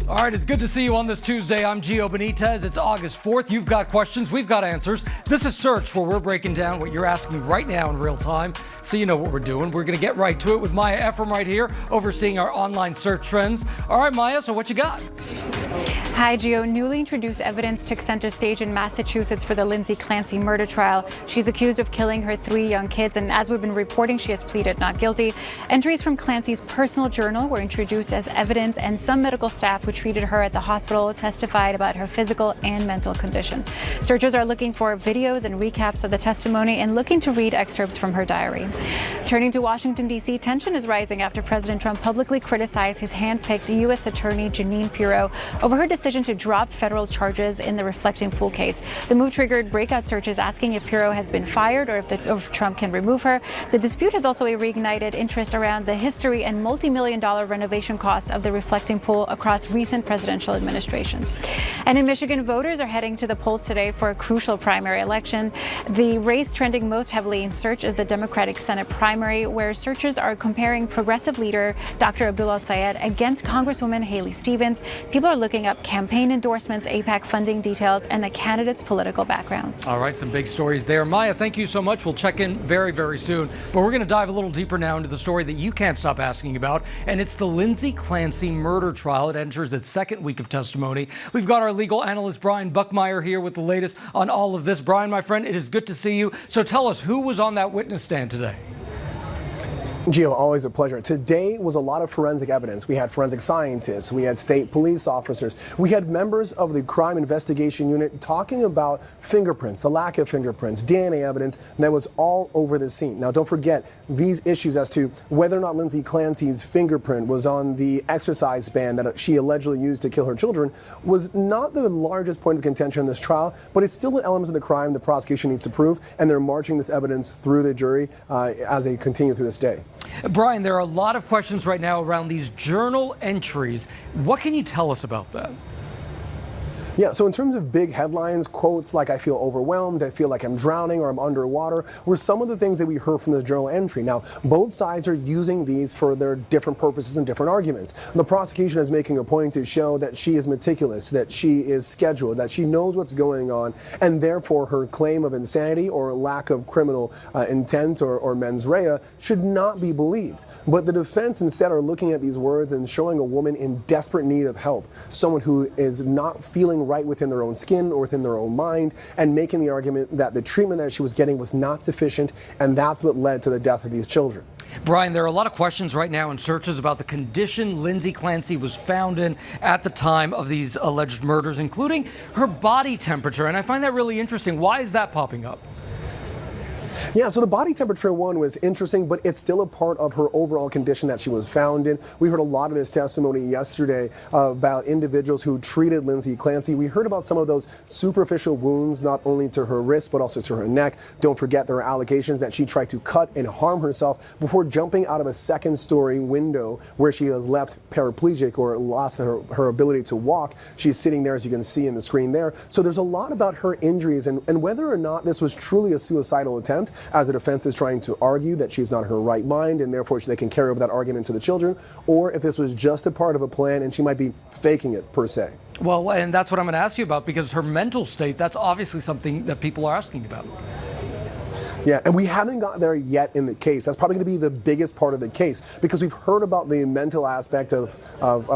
All right, it's good to see you on this Tuesday. I'm Gio Benitez. It's August 4th. You've got questions. We've got answers. This is Search, where we're breaking down what you're asking right now in real time, so you know what we're doing. We're going to get right to it with Maya Ephraim right here, overseeing our online search trends. All right, Maya, so what you got? Hi, Gio. Newly introduced evidence took center stage in Massachusetts for the Lindsay Clancy murder trial. She's accused of killing her 3 young kids, and as we've been reporting, she has pleaded not guilty. Entries from Clancy's personal journal were introduced as evidence, and some medical staff who treated her at the hospital testified about her physical and mental condition. Searchers are looking for videos and recaps of the testimony and looking to read excerpts from her diary. Turning to Washington, D.C., tension is rising after President Trump publicly criticized his hand-picked U.S. Attorney Jeanine Pirro over her decision to drop federal charges in the reflecting pool case. The move triggered breakout searches asking if Pirro has been fired or if Trump can remove her. The dispute has also reignited interest around the history and multi-million-dollar renovation costs of the reflecting pool across recent presidential administrations. And in Michigan, voters are heading to the polls today for a crucial primary election. The race trending most heavily in search is the Democratic Senate primary, where searchers are comparing progressive leader Dr. Abdul Sayed against Congresswoman Haley Stevens. People are looking up campaign endorsements, AIPAC funding details, and the candidates' political backgrounds. All right, some big stories there. Maya, thank you so much. We'll check in very, very soon. But we're going to dive a little deeper now into the story that you can't stop asking about, and it's the Lindsay Clancy murder trial. It enters its second week of testimony. We've got our legal analyst, Brian Buckmeyer, here with the latest on all of this. Brian, my friend, it is good to see you. So tell us, who was on that witness stand today? Gio, always a pleasure. Today was a lot of forensic evidence. We had forensic scientists, we had state police officers, we had members of the crime investigation unit talking about fingerprints, the lack of fingerprints, DNA evidence that was all over the scene. Now, don't forget these issues as to whether or not Lindsay Clancy's fingerprint was on the exercise band that she allegedly used to kill her children was not the largest point of contention in this trial, but it's still an element of the crime the prosecution needs to prove, and they're marching this evidence through the jury as they continue through this day. Brian, there are a lot of questions right now around these journal entries. What can you tell us about that? Yeah, so in terms of big headlines, quotes like "I feel overwhelmed," "I feel like I'm drowning," or "I'm underwater" were some of the things that we heard from the journal entry. Now, both sides are using these for their different purposes and different arguments. The prosecution is making a point to show that she is meticulous, that she is scheduled, that she knows what's going on, and therefore her claim of insanity or lack of criminal intent or mens rea should not be believed. But the defense instead are looking at these words and showing a woman in desperate need of help, someone who is not feeling right within their own skin or within their own mind, and making the argument that the treatment that she was getting was not sufficient, and that's what led to the death of these children. Brian, there are a lot of questions right now in searches about the condition Lindsay Clancy was found in at the time of these alleged murders, including her body temperature, and I find that really interesting. Why is that popping up? Yeah, so the body temperature one was interesting, but it's still a part of her overall condition that she was found in. We heard a lot of this testimony yesterday about individuals who treated Lindsay Clancy. We heard about some of those superficial wounds, not only to her wrist, but also to her neck. Don't forget there are allegations that she tried to cut and harm herself before jumping out of a second-story window where she was left paraplegic or lost her ability to walk. She's sitting there, as you can see in the screen there. So there's a lot about her injuries and whether or not this was truly a suicidal attempt, as the defense is trying to argue that she's not in her right mind and therefore they can carry over that argument to the children, or if this was just a part of a plan and she might be faking it per se. Well, and that's what I'm going to ask you about, because her mental state, that's obviously something that people are asking about. Yeah, and we haven't got there yet in the case. That's probably going to be the biggest part of the case, because we've heard about the mental aspect of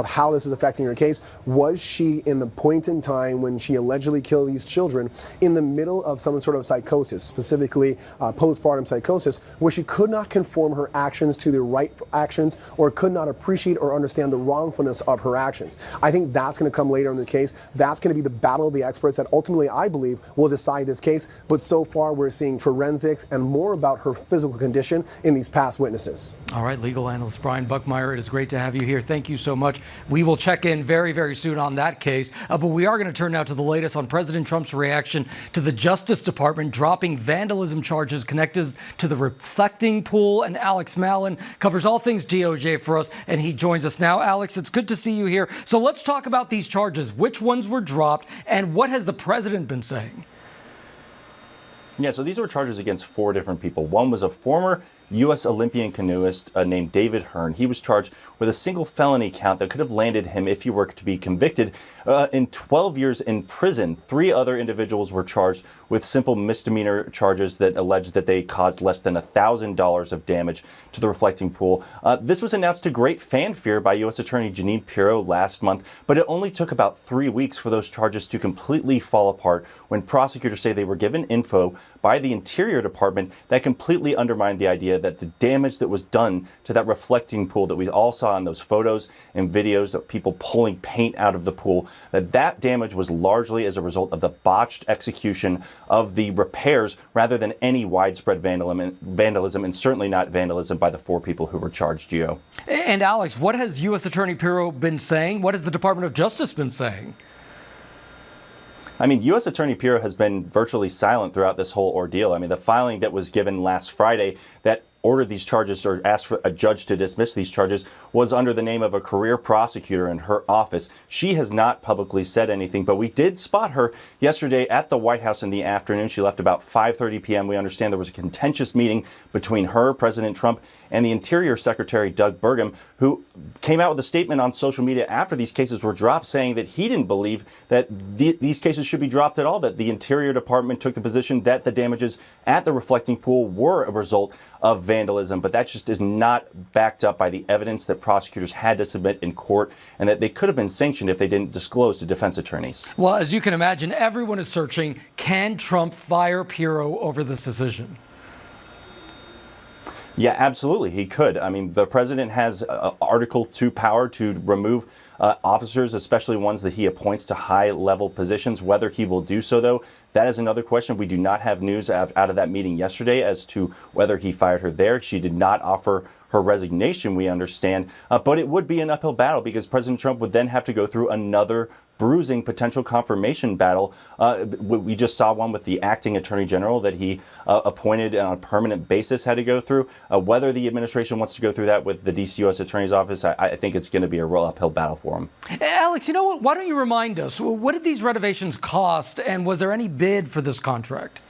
how this is affecting her case. Was she, in the point in time when she allegedly killed these children, in the middle of some sort of psychosis, specifically postpartum psychosis, where she could not conform her actions to the right actions or could not appreciate or understand the wrongfulness of her actions? I think that's going to come later in the case. That's going to be the battle of the experts that ultimately, I believe, will decide this case. But so far, we're seeing forensics and more about her physical condition in these past witnesses. All right, legal analyst Brian Buckmeyer, it is great to have you here. Thank you so much. We will check in very, very soon on that case. But we are going to turn now to the latest on President Trump's reaction to the Justice Department dropping vandalism charges connected to the reflecting pool. And Alex Mallon covers all things DOJ for us, and he joins us now. Alex, it's good to see you here. So let's talk about these charges. Which ones were dropped, and what has the president been saying? Yeah, so these were charges against 4 different people. One was a former U.S. Olympian canoeist named David Hearn. He was charged with a single felony count that could have landed him, if he were to be convicted, in 12 years in prison. 3 other individuals were charged with simple misdemeanor charges that alleged that they caused less than $1,000 of damage to the reflecting pool. This was announced to great fanfare by U.S. Attorney Jeanine Pirro last month, but it only took about 3 weeks for those charges to completely fall apart when prosecutors say they were given info by the Interior Department that completely undermined the idea that the damage that was done to that reflecting pool that we all saw in those photos and videos of people pulling paint out of the pool, that damage was largely as a result of the botched execution of the repairs rather than any widespread vandalism, and certainly not vandalism by the 4 people who were charged, Gio. And Alex, what has U.S. Attorney Pirro been saying? What has the Department of Justice been saying? I mean, U.S. Attorney Pirro has been virtually silent throughout this whole ordeal. I mean, the filing that was given last Friday that ordered these charges or asked for a judge to dismiss these charges was under the name of a career prosecutor in her office. She has not publicly said anything, but we did spot her yesterday at the White House in the afternoon. She left about 5:30 p.m. We understand there was a contentious meeting between her, President Trump, and the Interior Secretary, Doug Burgum, who came out with a statement on social media after these cases were dropped saying that he didn't believe that these cases should be dropped at all, that the Interior Department took the position that the damages at the reflecting pool were a result of vandalism, but that just is not backed up by the evidence that prosecutors had to submit in court, and that they could have been sanctioned if they didn't disclose to defense attorneys. Well, as you can imagine, everyone is searching, can Trump fire Pirro over this decision? Yeah, absolutely. He could. I mean, the president has Article 2 power to remove officers, especially ones that he appoints to high-level positions. Whether he will do so, though, that is another question. We do not have news out of that meeting yesterday as to whether he fired her there. She did not offer her resignation, we understand, but it would be an uphill battle because President Trump would then have to go through another bruising potential confirmation battle. We just saw one with the acting attorney general that he appointed on a permanent basis had to go through. Whether the administration wants to go through that with the DC U.S. Attorney's Office, I think it's going to be a real uphill battle for him. Alex, you know what? Why don't you remind us, what did these renovations cost, and was there any bid for this contract?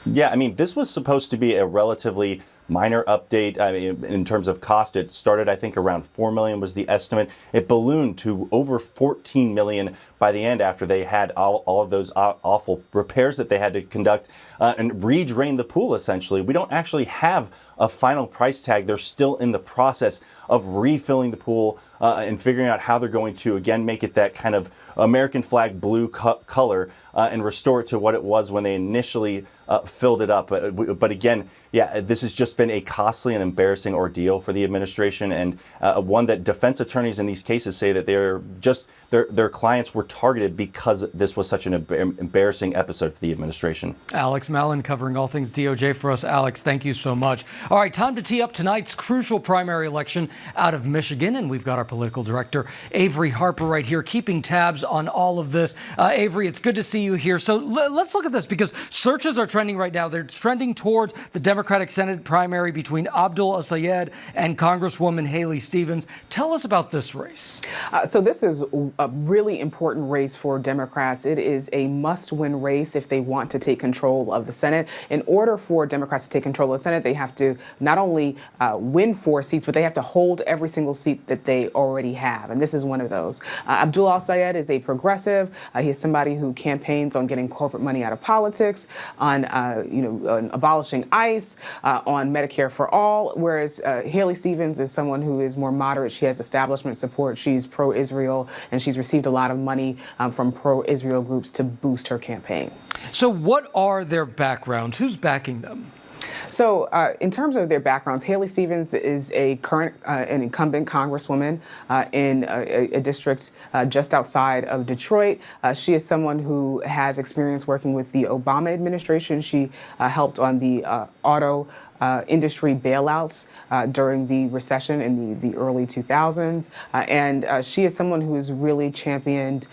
Yeah, I mean, this was supposed to be a relatively minor update. I mean, in terms of cost, it started, I think, around $4 million was the estimate. It ballooned to over $14 million by the end after they had all of those awful repairs that they had to conduct and redrain the pool, essentially. We don't actually have a final price tag. They're still in the process of refilling the pool and figuring out how they're going to, again, make it that kind of American flag blue color and restore it to what it was when they initially filled it up. But again, yeah, this has just been a costly and embarrassing ordeal for the administration, and one that defense attorneys in these cases say that their clients were targeted because this was such an embarrassing episode for the administration. Alex Mallon covering all things DOJ for us. Alex, thank you so much. All right, time to tee up tonight's crucial primary election out of Michigan, and we've got our political director, Avery Harper, right here, keeping tabs on all of this. Avery, it's good to see you here. So let's look at this because searches are trending right now. They're trending towards the Democratic Senate primary between Abdul Assayed and Congresswoman Haley Stevens. Tell us about this race. So this is a really important race for Democrats. It is a must-win race if they want to take control of the Senate. In order for Democrats to take control of the Senate, they have to not only win 4 seats, but they have to hold every single seat that they already have. And this is one of those. Abdul Assayed is a progressive. He is somebody who campaigns on getting corporate money out of politics, on on abolishing ICE, on Medicare for all, whereas Haley Stevens is someone who is more moderate. She has establishment support. She's pro-Israel, and she's received a lot of money from pro-Israel groups to boost her campaign. So what are their backgrounds? Who's backing them? So in terms of their backgrounds, Haley Stevens is a current an incumbent congresswoman in a district just outside of Detroit. She is someone who has experience working with the Obama administration. She helped on the auto industry bailouts during the recession in the early 2000s. And she is someone who has really championed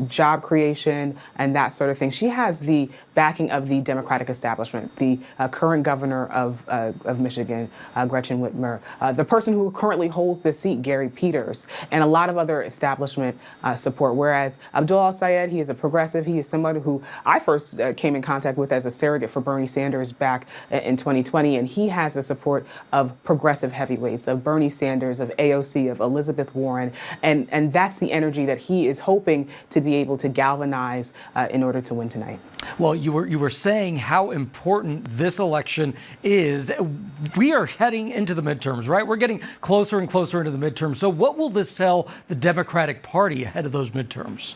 job creation and that sort of thing. She has the backing of the Democratic establishment, the current governor of Michigan, Gretchen Whitmer, the person who currently holds the seat, Gary Peters, and a lot of other establishment support. Whereas Abdul al-Sayed, he is a progressive. He is someone who I first came in contact with as a surrogate for Bernie Sanders back in 2020, and he has the support of progressive heavyweights, of Bernie Sanders, of AOC, of Elizabeth Warren, and that's the energy that he is hoping to be able to galvanize in order to win tonight. Well, you were saying how important this election is. We are heading into the midterms, right? We're getting closer and closer into the midterms. So what will this tell the Democratic Party ahead of those midterms?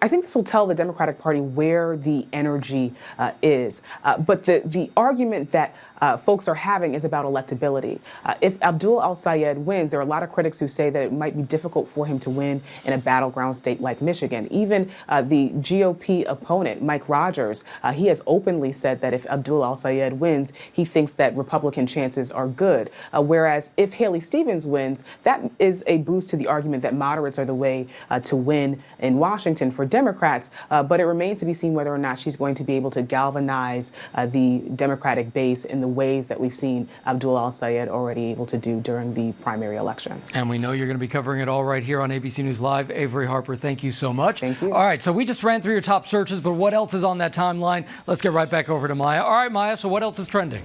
I think this will tell the Democratic Party where the energy is. But the argument that folks are having is about electability. If Abdul al-Sayed wins, there are a lot of critics who say that it might be difficult for him to win in a battleground state like Michigan. Even the GOP opponent, Mike Rogers, he has openly said that if Abdul al-Sayed wins, he thinks that Republican chances are good. Whereas if Haley Stevens wins, that is a boost to the argument that moderates are the way to win in Washington for Democrats. But it remains to be seen whether or not she's going to be able to galvanize the Democratic base in the ways that we've seen Abdul al-Sayed already able to do during the primary election. And we know you're going to be covering it all right here on ABC News Live. Avery Harper, thank you so much. Thank you. All right, so we just ran through your top searches, but what else is on that timeline? Let's get right back over to Maya. All right, Maya, so what else is trending?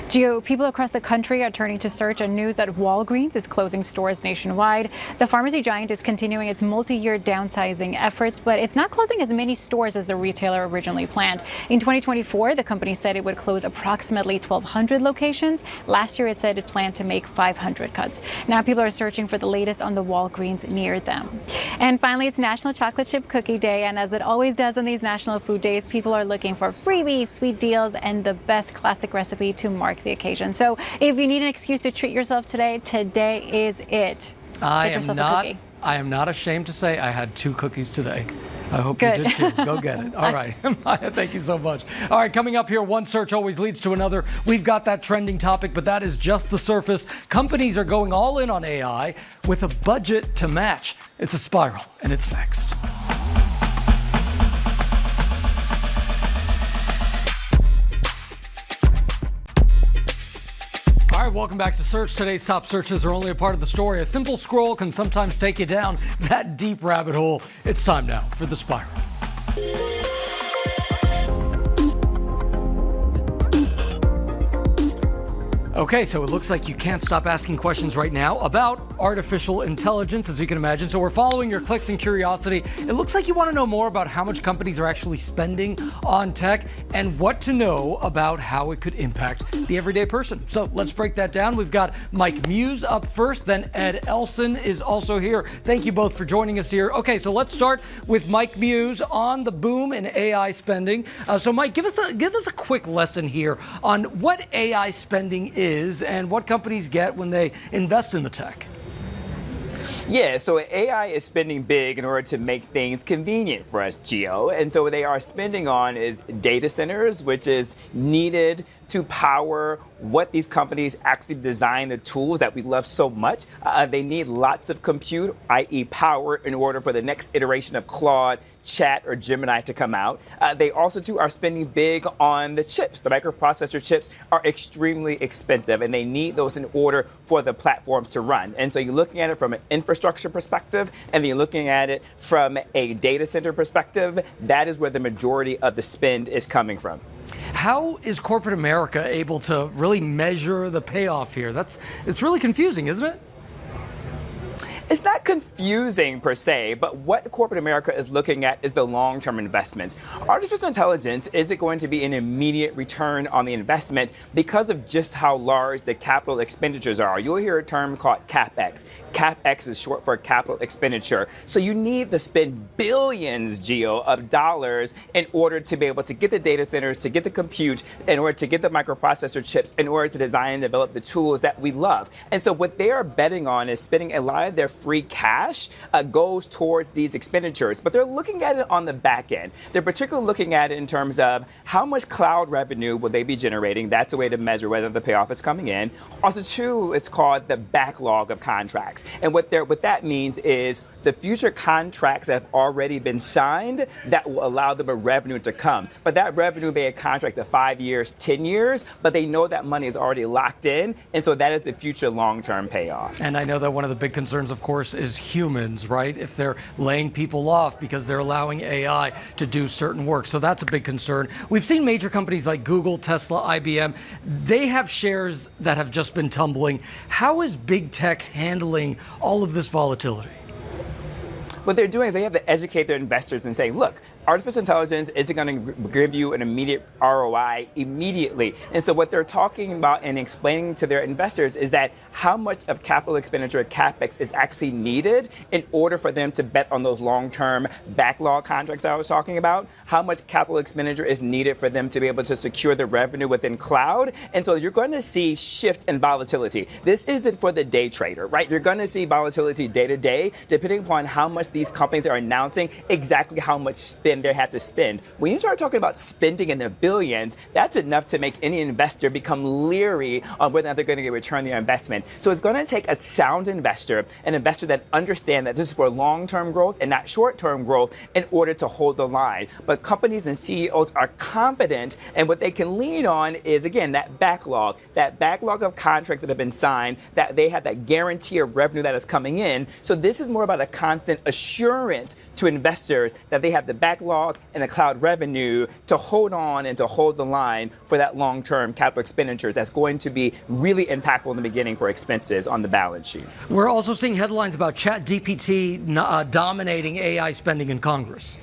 Gio, people across the country are turning to search on news that Walgreens is closing stores nationwide. The pharmacy giant is continuing its multi-year downsizing efforts, but it's not closing as many stores as the retailer originally planned. In 2024, the company said it would close approximately 1,200 locations. Last year, it said it planned to make 500 cuts. Now people are searching for the latest on the Walgreens near them. And finally, it's National Chocolate Chip Cookie Day, and as it always does on these National Food Days, people are looking for freebies, sweet deals, and the best classic recipe to mark the occasion. So if you need an excuse to treat yourself today is it. I am not ashamed to say I had 2 cookies today. I hope Good. you did too. Go get it. All right. Maya, thank you so much. All right, coming up here, one search always leads to another. We've got that trending topic, but that is just the surface. Companies are going all in on AI with a budget to match. It's a spiral, and it's next. All right, welcome back to Search. Today's top searches are only a part of the story. A simple scroll can sometimes take you down that deep rabbit hole. It's time now for the spiral. Okay, so it looks like you can't stop asking questions right now about artificial intelligence, as you can imagine. So we're following your clicks and curiosity. It looks like you want to know more about how much companies are actually spending on tech and what to know about how it could impact the everyday person. So let's break that down. We've got Mike Muse up first, then Ed Elson is also here. Thank you both for joining us here. Okay, so let's start with Mike Muse on the boom in AI spending. So Mike, give us a quick lesson here on what AI spending is and what companies get when they invest in the tech. Yeah, so AI is spending big in order to make things convenient for us, Gio. And so what they are spending on is data centers, which is needed to power what these companies actually design the tools that we love so much. They need lots of compute, i.e. power, in order for the next iteration of Claude, Chat, or Gemini to come out. They also, too, are spending big on the chips. The microprocessor chips are extremely expensive, and they need those in order for the platforms to run. And so you're looking at it from an infrastructure perspective, and then you're looking at it from a data center perspective. That is where the majority of the spend is coming from. How is corporate America able to really measure the payoff here? It's really confusing, isn't it? It's not confusing per se, but what corporate America is looking at is the long-term investments. Artificial intelligence isn't going to be an immediate return on the investment because of just how large the capital expenditures are. You'll hear a term called CapEx. CapEx is short for capital expenditure. So you need to spend billions, Gio, of dollars in order to be able to get the data centers, to get the compute, in order to get the microprocessor chips, in order to design and develop the tools that we love. And so what they are betting on is spending a lot of their free cash goes towards these expenditures. But they're looking at it on the back end. They're particularly looking at it in terms of how much cloud revenue will they be generating. That's a way to measure whether the payoff is coming in. Also, too, it's called the backlog of contracts. And what that means is the future contracts that have already been signed that will allow them a revenue to come. But that revenue may be a contract of 5 years, 10 years, but they know that money is already locked in. And so that is the future long-term payoff. And I know that one of the big concerns, of course, is humans, right? If they're laying people off because they're allowing AI to do certain work. So that's a big concern. We've seen major companies like Google, Tesla, IBM, they have shares that have just been tumbling. How is big tech handling all of this volatility? What they're doing is they have to educate their investors and say, look, artificial intelligence isn't going to give you an immediate ROI immediately. And so what they're talking about and explaining to their investors is that how much of capital expenditure, CapEx, is actually needed in order for them to bet on those long-term backlog contracts that I was talking about, how much capital expenditure is needed for them to be able to secure the revenue within cloud. And so you're going to see shift in volatility. This isn't for the day trader, right? You're going to see volatility day to day, depending upon how much these companies are announcing exactly how much spend they have to spend. When you start talking about spending in the billions, that's enough to make any investor become leery on whether or not they're going to get return their investment. So it's going to take a sound investor, an investor that understands that this is for long-term growth and not short-term growth in order to hold the line. But companies and CEOs are confident, and what they can lean on is, again, that backlog of contracts that have been signed, that they have that guarantee of revenue that is coming in. So this is more about a constant assurance to investors that they have the backlog and the cloud revenue to hold on and to hold the line for that long-term capital expenditures that's going to be really impactful in the beginning for expenses on the balance sheet. We're also seeing headlines about ChatGPT dominating AI spending in Congress.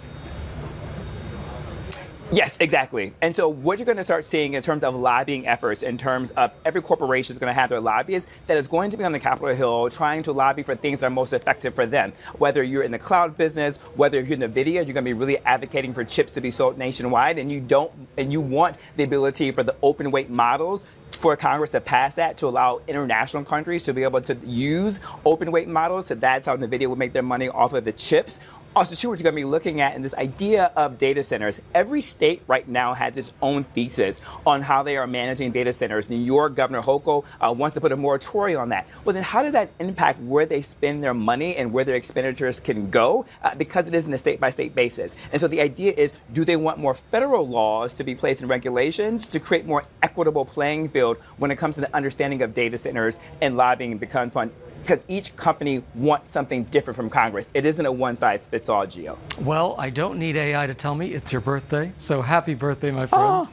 Yes, exactly. And so what you're going to start seeing in terms of lobbying efforts, in terms of every corporation is going to have their lobbyists that is going to be on the Capitol Hill trying to lobby for things that are most effective for them. Whether you're in the cloud business, whether you're in the video, you're going to be really advocating for chips to be sold nationwide, and you want the ability for the open weight models for Congress to pass that to allow international countries to be able to use open weight models. So that's how NVIDIA will make their money off of the chips. Also, too, what you're going to be looking at in this idea of data centers. Every state right now has its own thesis on how they are managing data centers. New York, Governor Hochul wants to put a moratorium on that. Well, then how does that impact where they spend their money and where their expenditures can go? Because it is in a state-by-state basis. And so the idea is, do they want more federal laws to be placed in regulations to create more equitable playing field when it comes to the understanding of data centers and lobbying because each company wants something different from Congress. It isn't a one-size-fits-all, Gio. Well, I don't need AI to tell me it's your birthday, so happy birthday, my friend. Oh.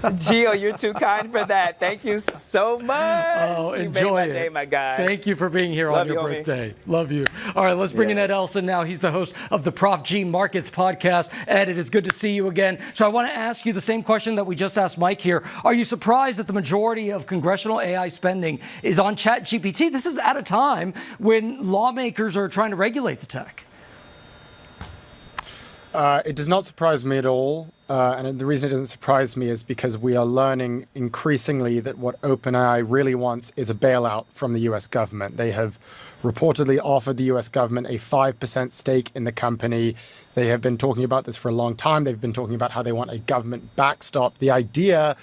Gio, you're too kind for that. Thank you so much. Oh, you enjoy made my it. day, my guy. Thank you for being here Love on your you, birthday. Love you. All right, let's bring in Ed Elson now. He's the host of the Prof G Markets podcast. Ed, it is good to see you again. So I want to ask you the same question that we just asked Mike here. Are you surprised that the majority of congressional AI spending is on ChatGPT? This is at a time when lawmakers are trying to regulate the tech. It does not surprise me at all. And the reason it doesn't surprise me is because we are learning increasingly that what OpenAI really wants is a bailout from the US government. They have reportedly offered the US government a 5% stake in the company. They have been talking about this for a long time. They've been talking about how they want a government backstop. The idea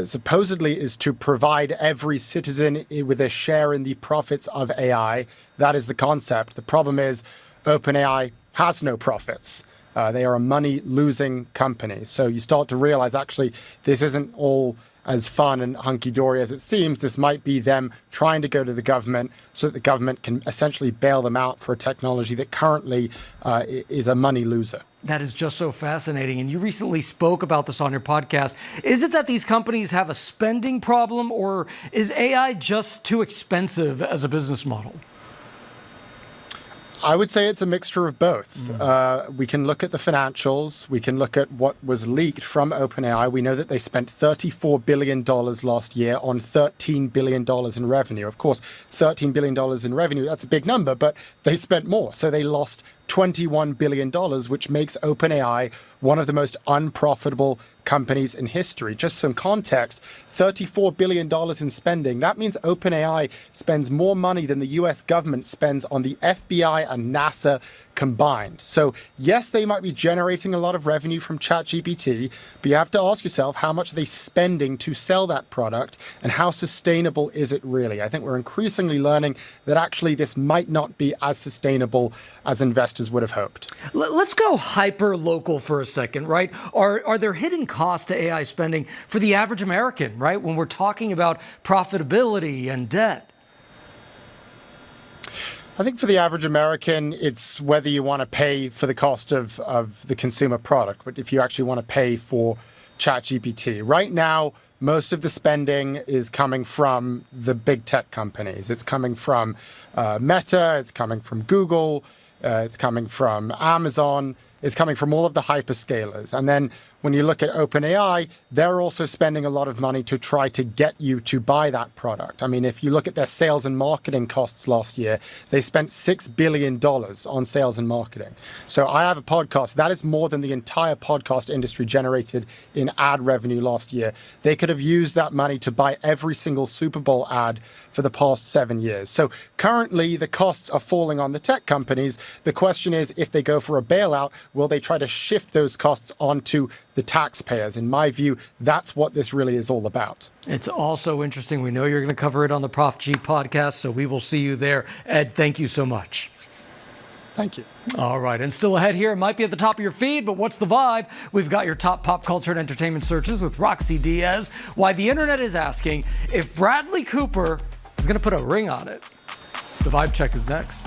supposedly is to provide every citizen with a share in the profits of AI. That is the concept. The problem is OpenAI has no profits. They are a money-losing company. So you start to realize, actually, this isn't all as fun and hunky-dory as it seems. This might be them trying to go to the government so that the government can essentially bail them out for a technology that currently is a money loser. That is just so fascinating. And you recently spoke about this on your podcast. Is it that these companies have a spending problem, or is AI just too expensive as a business model? I would say it's a mixture of both. We can look at the financials. We can look at what was leaked from OpenAI. We know that they spent $34 billion last year on $13 billion in revenue. Of course, $13 billion in revenue, that's a big number, but they spent more. So they lost $21 billion, which makes OpenAI one of the most unprofitable companies in history. Just some context, $34 billion in spending. That means OpenAI spends more money than the US government spends on the FBI and NASA combined. So yes, they might be generating a lot of revenue from ChatGPT, but you have to ask yourself, how much are they spending to sell that product and how sustainable is it really? I think we're increasingly learning that actually this might not be as sustainable as investors would have hoped. Let's go hyper local for a second, right? Are there hidden costs to AI spending for the average American, right? When we're talking about profitability and debt? I think for the average American, it's whether you want to pay for the cost of the consumer product, but if you actually want to pay for ChatGPT. Right now, most of the spending is coming from the big tech companies. It's coming from Meta, it's coming from Google, it's coming from Amazon, it's coming from all of the hyperscalers. And then when you look at OpenAI, they're also spending a lot of money to try to get you to buy that product. I mean, if you look at their sales and marketing costs last year, they spent $6 billion on sales and marketing. So I have a podcast. That is more than the entire podcast industry generated in ad revenue last year. They could have used that money to buy every single Super Bowl ad for the past 7 years. So currently, the costs are falling on the tech companies. The question is, if they go for a bailout, will they try to shift those costs onto the taxpayers? In my view, that's what this really is all about. It's also interesting. We know you're going to cover it on the Prof G podcast, so we will see you there. Ed, thank you so much. Thank you. All right, and still ahead here, it might be at the top of your feed, but what's the vibe? We've got your top pop culture and entertainment searches with Roxy Diaz. Why the internet is asking if Bradley Cooper is going to put a ring on it. The vibe check is next.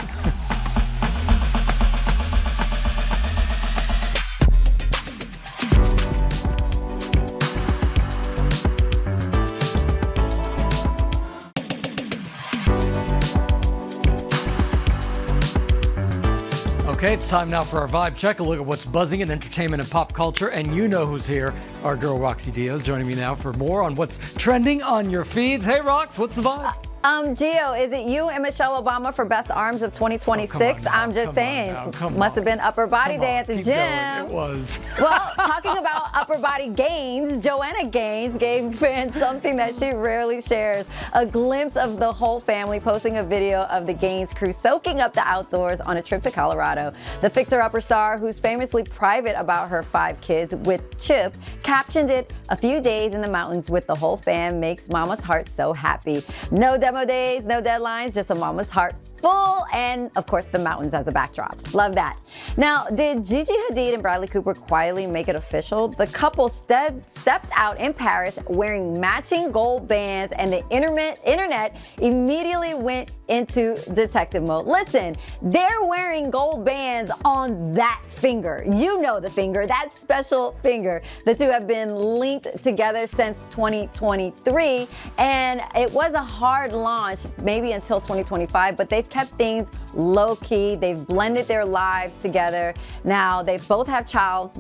Okay, it's time now for our vibe check, a look at what's buzzing in entertainment and pop culture. And you know who's here, our girl Roxy Diaz, joining me now for more on what's trending on your feeds. Hey, Rox, what's the vibe? Gio, is it you and Michelle Obama for Best Arms of 2026? I'm just saying, must have been upper body day at the gym. It was. Well, talking about upper body gains, Joanna Gaines gave fans something that she rarely shares, a glimpse of the whole family, posting a video of the Gaines crew soaking up the outdoors on a trip to Colorado. The fixer-upper star, who's famously private about her 5 kids with Chip, captioned it, "A few days in the mountains with the whole fam makes mama's heart so happy. No demo days, no deadlines, just a mama's heart full, and of course the mountains as a backdrop." Love that. Now, did Gigi Hadid and Bradley Cooper quietly make it official? The couple stepped out in Paris wearing matching gold bands, and the internet immediately went into detective mode. Listen, they're wearing gold bands on that finger. You know the finger, that special finger. The two have been linked together since 2023, and it was a hard launch, maybe until 2025, but they've kept things low-key. They've blended their lives together. Now, they both have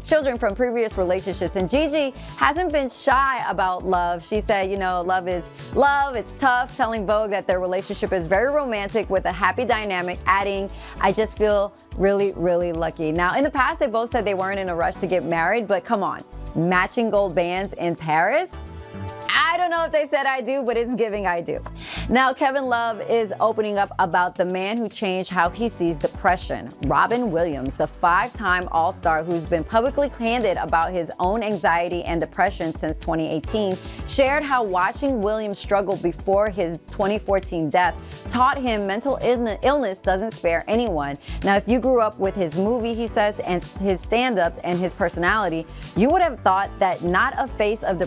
children from previous relationships, and Gigi hasn't been shy about love. She said, you know, love is love, it's tough, telling Vogue that their relationship is very romantic with a happy dynamic, adding, "I just feel really, really lucky." Now, in the past, they both said they weren't in a rush to get married, but come on, matching gold bands in Paris? I don't know if they said I do, but it's giving I do. Now, Kevin Love is opening up about the man who changed how he sees depression. Robin Williams, the 5-time All-Star who's been publicly candid about his own anxiety and depression since 2018, shared how watching Williams struggle before his 2014 death taught him mental illness doesn't spare anyone. Now, if you grew up with his movie, he says, and his stand-ups and his personality, you would have thought that not a face of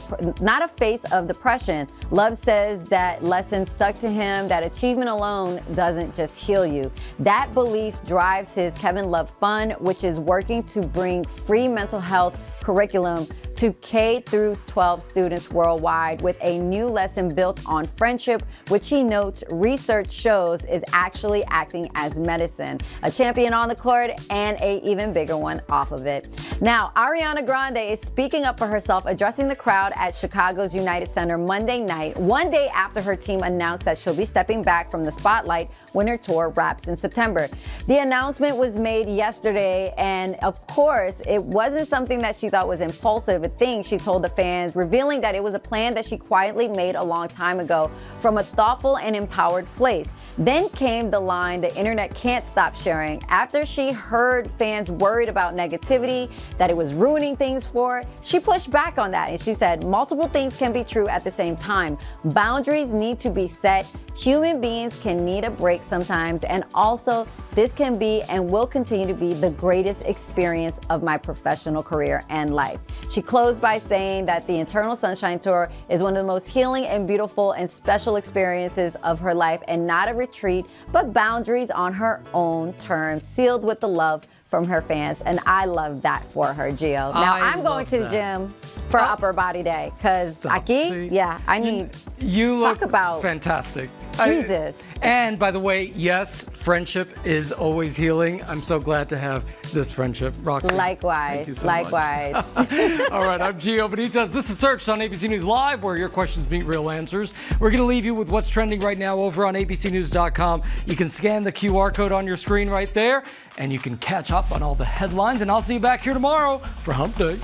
depression. Love says that lesson stuck to him, that achievement alone doesn't just heal you. That belief drives his Kevin Love Fund, which is working to bring free mental health curriculum to K through 12 students worldwide with a new lesson built on friendship, which he notes research shows is actually acting as medicine. A champion on the court and a even bigger one off of it. Now, Ariana Grande is speaking up for herself, addressing the crowd at Chicago's United Center Monday night, one day after her team announced that she'll be stepping back from the spotlight when her tour wraps in September. The announcement was made yesterday, and of course, it wasn't something that she thought was impulsive, a thing she told the fans, revealing that it was a plan that she quietly made a long time ago from a thoughtful and empowered place. Then came the line the internet can't stop sharing after she heard fans worried about negativity, that it was ruining things for her. She pushed back on that and she said, multiple things can be true at the same time. Boundaries need to be set. Human beings can need a break sometimes, and also this can be and will continue to be the greatest experience of my professional career and life. She closed by saying that the Eternal Sunshine Tour is one of the most healing and beautiful and special experiences of her life, and not a retreat, but boundaries on her own terms, sealed with the love from her fans. And I love that for her, Gio. Now I'm going to the gym for Upper Body Day because Aki, I need you talk look about fantastic. Jesus. And by the way, yes, friendship is always healing. I'm so glad to have this friendship. Roxy, Likewise. thank you so Likewise. much. All right, I'm Gio Benitez. This is Searched on ABC News Live, where your questions meet real answers. We're going to leave you with what's trending right now over on abcnews.com. You can scan the QR code on your screen right there, and you can catch up on all the headlines. And I'll see you back here tomorrow for Hump Day.